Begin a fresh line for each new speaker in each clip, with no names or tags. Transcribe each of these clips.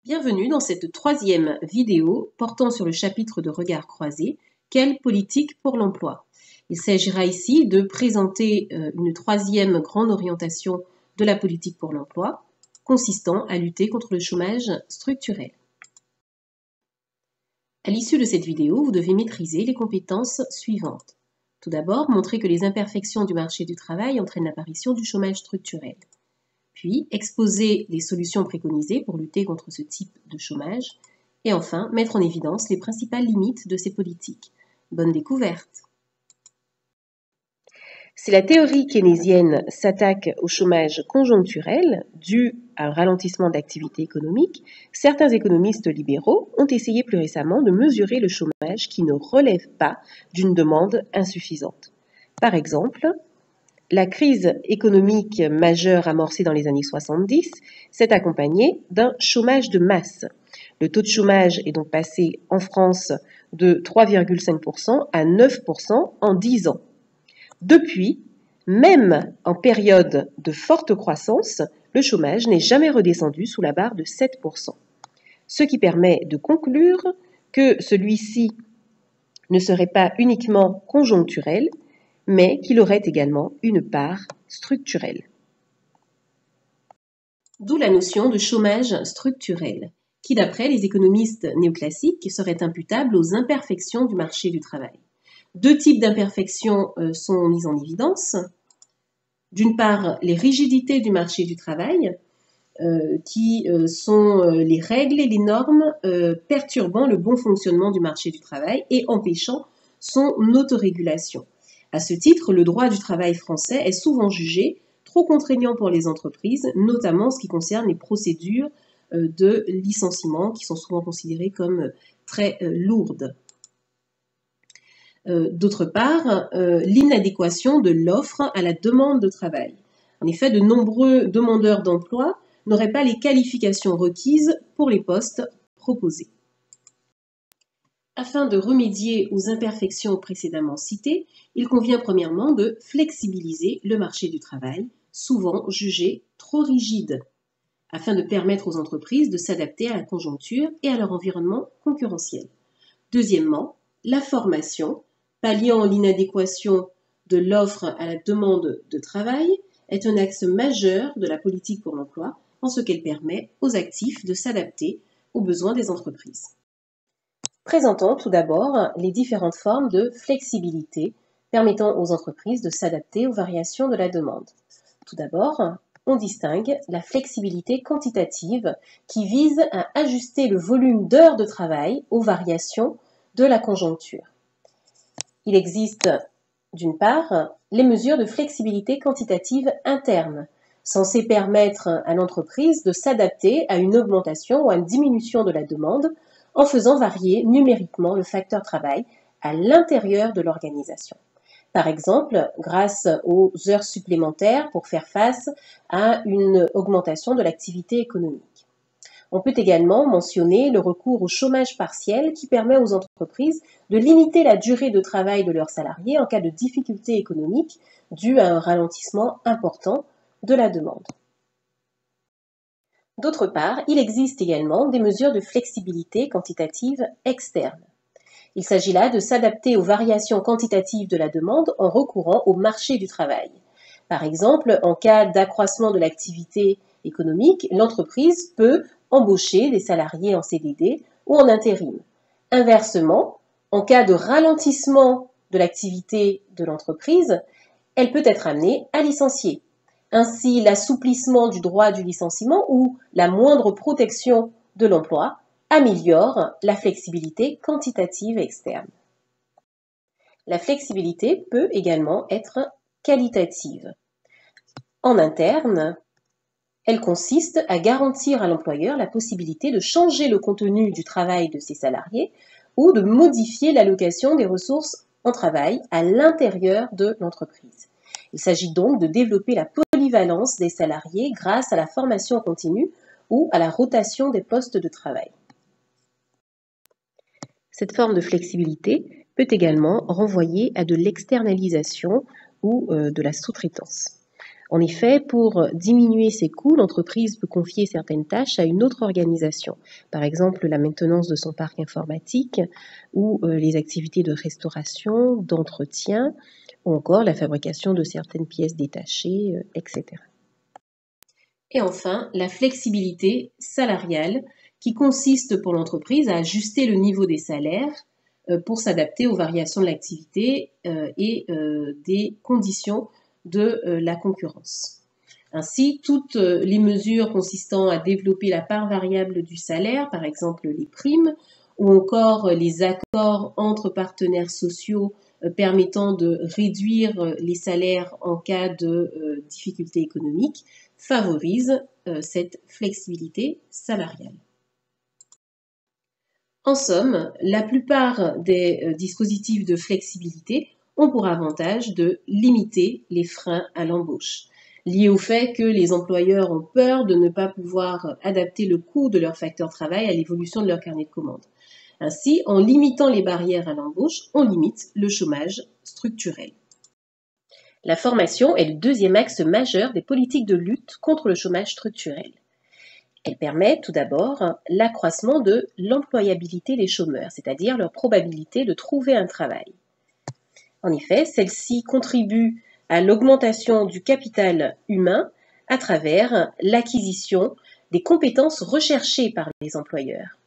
Bienvenue dans cette troisième vidéo portant sur le chapitre de regard croisé, quelle politique pour l'emploi? Il s'agira ici de présenter une troisième grande orientation de la politique pour l'emploi, consistant à lutter contre le chômage structurel. À l'issue de cette vidéo, vous devez maîtriser les compétences suivantes. Tout d'abord, montrer que les imperfections du marché du travail entraînent l'apparition du chômage structurel. Puis, exposer les solutions préconisées pour lutter contre ce type de chômage. Et enfin, mettre en évidence les principales limites de ces politiques. Bonne découverte! Si la théorie keynésienne s'attaque au chômage conjoncturel, dû à un ralentissement d'activité économique, certains économistes libéraux ont essayé plus récemment de mesurer le chômage qui ne relève pas d'une demande insuffisante. Par exemple, la crise économique majeure amorcée dans les années 70 s'est accompagnée d'un chômage de masse. Le taux de chômage est donc passé en France de 3,5% à 9% en 10 ans. Depuis, même en période de forte croissance, le chômage n'est jamais redescendu sous la barre de 7%. Ce qui permet de conclure que celui-ci ne serait pas uniquement conjoncturel, mais qu'il aurait également une part structurelle. D'où la notion de chômage structurel, qui d'après les économistes néoclassiques serait imputable aux imperfections du marché du travail. Deux types d'imperfections sont mises en évidence. D'une part, les rigidités du marché du travail, qui sont les règles et les normes perturbant le bon fonctionnement du marché du travail et empêchant son autorégulation. À ce titre, le droit du travail français est souvent jugé trop contraignant pour les entreprises, notamment en ce qui concerne les procédures de licenciement qui sont souvent considérées comme très lourdes. D'autre part, l'inadéquation de l'offre à la demande de travail. En effet, de nombreux demandeurs d'emploi n'auraient pas les qualifications requises pour les postes proposés. Afin de remédier aux imperfections précédemment citées, il convient premièrement de flexibiliser le marché du travail, souvent jugé trop rigide, afin de permettre aux entreprises de s'adapter à la conjoncture et à leur environnement concurrentiel. Deuxièmement, la formation, palliant l'inadéquation de l'offre à la demande de travail, est un axe majeur de la politique pour l'emploi en ce qu'elle permet aux actifs de s'adapter aux besoins des entreprises. Présentons tout d'abord les différentes formes de flexibilité permettant aux entreprises de s'adapter aux variations de la demande. Tout d'abord, on distingue la flexibilité quantitative qui vise à ajuster le volume d'heures de travail aux variations de la conjoncture. Il existe, d'une part, les mesures de flexibilité quantitative interne, censées permettre à l'entreprise de s'adapter à une augmentation ou à une diminution de la demande en faisant varier numériquement le facteur travail à l'intérieur de l'organisation. Par exemple, grâce aux heures supplémentaires pour faire face à une augmentation de l'activité économique. On peut également mentionner le recours au chômage partiel qui permet aux entreprises de limiter la durée de travail de leurs salariés en cas de difficultés économiques dues à un ralentissement important de la demande. D'autre part, il existe également des mesures de flexibilité quantitative externe. Il s'agit là de s'adapter aux variations quantitatives de la demande en recourant au marché du travail. Par exemple, en cas d'accroissement de l'activité économique, l'entreprise peut embaucher des salariés en CDD ou en intérim. Inversement, en cas de ralentissement de l'activité de l'entreprise, elle peut être amenée à licencier. Ainsi, l'assouplissement du droit du licenciement ou la moindre protection de l'emploi améliore la flexibilité quantitative externe. La flexibilité peut également être qualitative. En interne, elle consiste à garantir à l'employeur la possibilité de changer le contenu du travail de ses salariés ou de modifier l'allocation des ressources en travail à l'intérieur de l'entreprise. Il s'agit donc de développer la polyvalence des salariés grâce à la formation continue ou à la rotation des postes de travail. Cette forme de flexibilité peut également renvoyer à de l'externalisation ou de la sous-traitance. En effet, pour diminuer ces coûts, l'entreprise peut confier certaines tâches à une autre organisation, par exemple la maintenance de son parc informatique ou les activités de restauration, d'entretien, ou encore la fabrication de certaines pièces détachées, etc. Et enfin, la flexibilité salariale qui consiste pour l'entreprise à ajuster le niveau des salaires pour s'adapter aux variations de l'activité et des conditions de la concurrence. Ainsi, toutes les mesures consistant à développer la part variable du salaire, par exemple les primes, ou encore les accords entre partenaires sociaux permettant de réduire les salaires en cas de difficultés économiques, favorisent cette flexibilité salariale. En somme, la plupart des dispositifs de flexibilité ont pour avantage de limiter les freins à l'embauche, liés au fait que les employeurs ont peur de ne pas pouvoir adapter le coût de leur facteur travail à l'évolution de leur carnet de commandes. Ainsi, en limitant les barrières à l'embauche, on limite le chômage structurel. La formation est le deuxième axe majeur des politiques de lutte contre le chômage structurel. Elle permet tout d'abord l'accroissement de l'employabilité des chômeurs, c'est-à-dire leur probabilité de trouver un travail. En effet, celle-ci contribue à l'augmentation du capital humain à travers l'acquisition des compétences recherchées par les employeurs.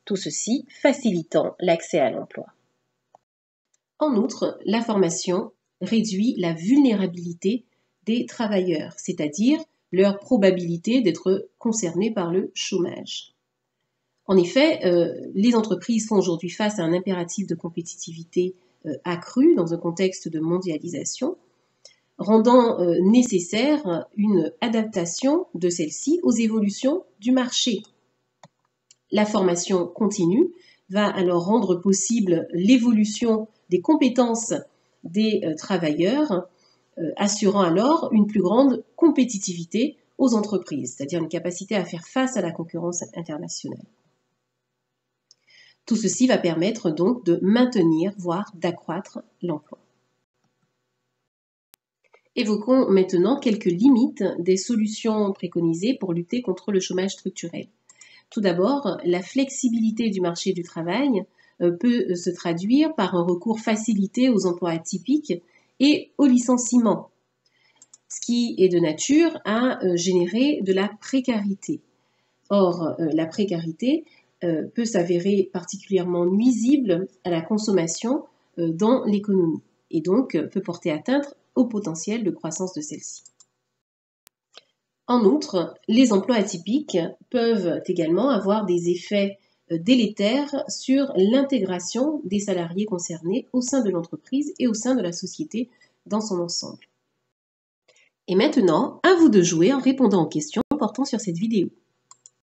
Tout ceci facilitant l'accès à l'emploi. En outre, la formation réduit la vulnérabilité des travailleurs, c'est-à-dire leur probabilité d'être concernés par le chômage. En effet, les entreprises font aujourd'hui face à un impératif de compétitivité accru dans un contexte de mondialisation, rendant nécessaire une adaptation de celle-ci aux évolutions du marché. La formation continue va alors rendre possible l'évolution des compétences des travailleurs, assurant alors une plus grande compétitivité aux entreprises, c'est-à-dire une capacité à faire face à la concurrence internationale. Tout ceci va permettre donc de maintenir, voire d'accroître l'emploi. Évoquons maintenant quelques limites des solutions préconisées pour lutter contre le chômage structurel. Tout d'abord, la flexibilité du marché du travail peut se traduire par un recours facilité aux emplois atypiques et au licenciement, ce qui est de nature à générer de la précarité. Or, la précarité peut s'avérer particulièrement nuisible à la consommation dans l'économie et donc peut porter atteinte au potentiel de croissance de celle-ci. En outre, les emplois atypiques peuvent également avoir des effets délétères sur l'intégration des salariés concernés au sein de l'entreprise et au sein de la société dans son ensemble. Et maintenant, à vous de jouer en répondant aux questions portant sur cette vidéo.